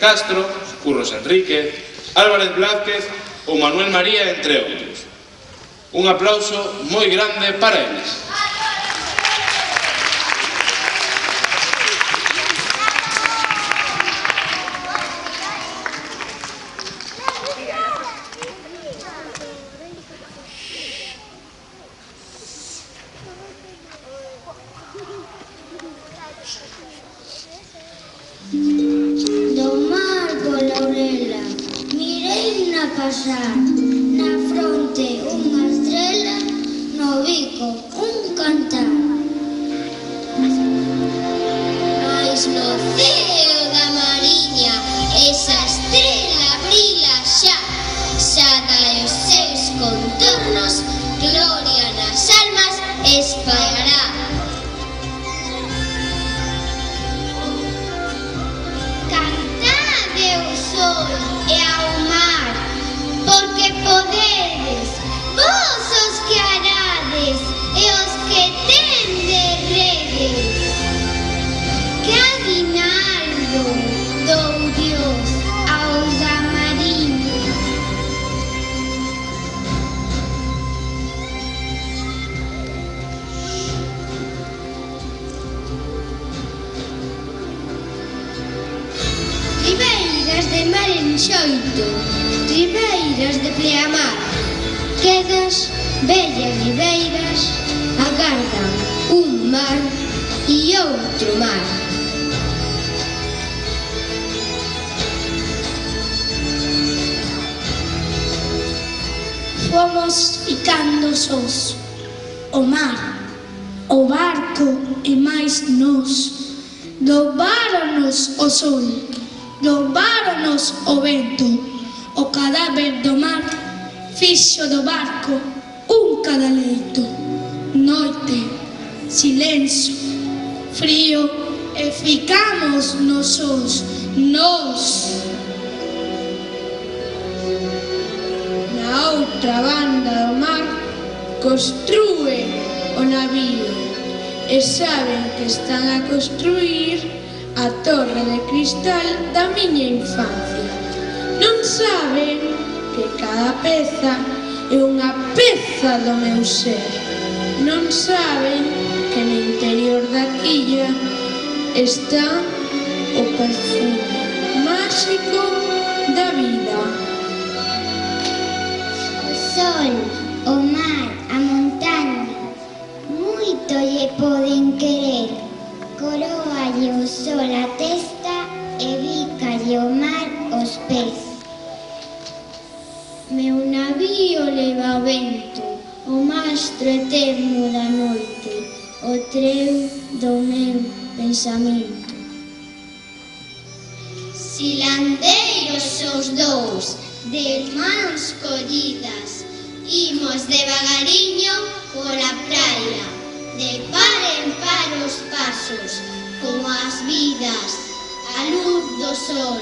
Castro, Curros Enríquez, Álvarez Blázquez ou Manuel María, entre outros. Un aplauso moi grande para eles. Do mar pola orela mirei na pasar, na fronte unha estrela, no bico un cantar. Mais no ceo da mariña esa estrela brila xa, saca os seus contornos, gloria nas almas espallará. Sol e ao mar, porque podedes, vos os que arades e os que tendes redes, que aguinaldo dou Dios aos da mariña. Ribeiras de mar enxoito, ribeiras de pleamar, quedas bellas ribeiras agardan un mar e outro mar. Fomos ficando sós, o mar, o barco e máis nós, dobáronos o sol, dobáronos o vento, o cadáver do mar fixo do barco un cadaleito. Noite, silencio, frío e ficamos nosos, nós. Na outra banda do mar construe o navío e saben que están a construir a torre de cristal da miña infancia. Non saben que cada peza é unha peza do meu ser. Non saben que no interior da quilla está o perfume máxico da vida. O sol, o mar, a montaña, moito lle poden querer. Coroalle o sol a testa e bícalle o mar os pés. Meu navío leva o vento, o mastro eterno da noite, o treo do meu pensamento. Silandeiros os dous, de mans collidas, imos devagariño pola praia, de par en par os pasos, como as vidas, a luz do sol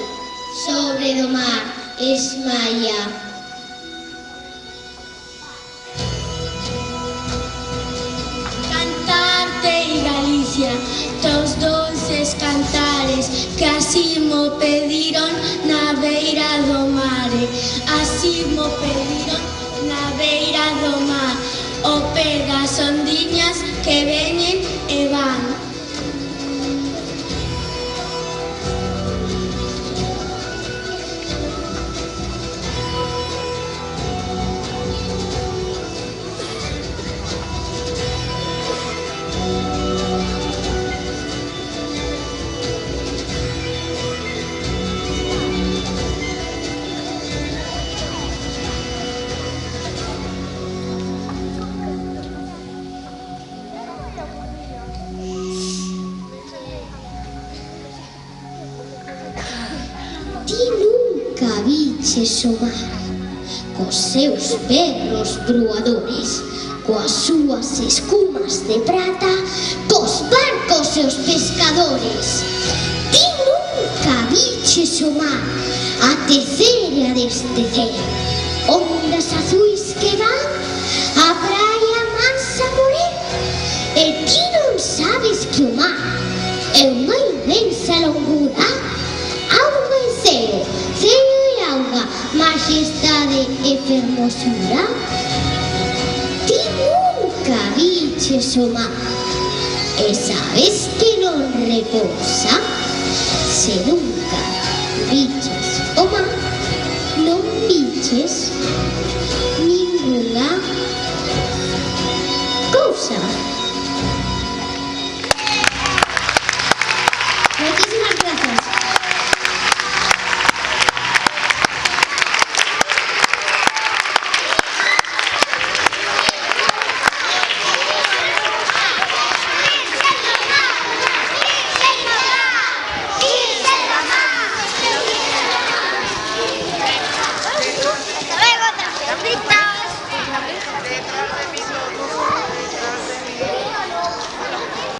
sobre do mar esmaia. Cantarte e Galicia, tos dulces cantares que así mo pediron na beira do mare, así mo pediron na beira do mar, o pé das ondiñas que veñen e van. O mar, cos seus perros bruadores, coas súas escumas de prata, cos barcos e os pescadores. Ti nunca viches o mar a tecer e a destecer, ondas azuis que van a praia mansa morer. E ti non sabes que o mar é unha inmensa longura, ao vencer majestade e fermosura? Ti nunca viches o mar, e sabes que non repousa, se nunca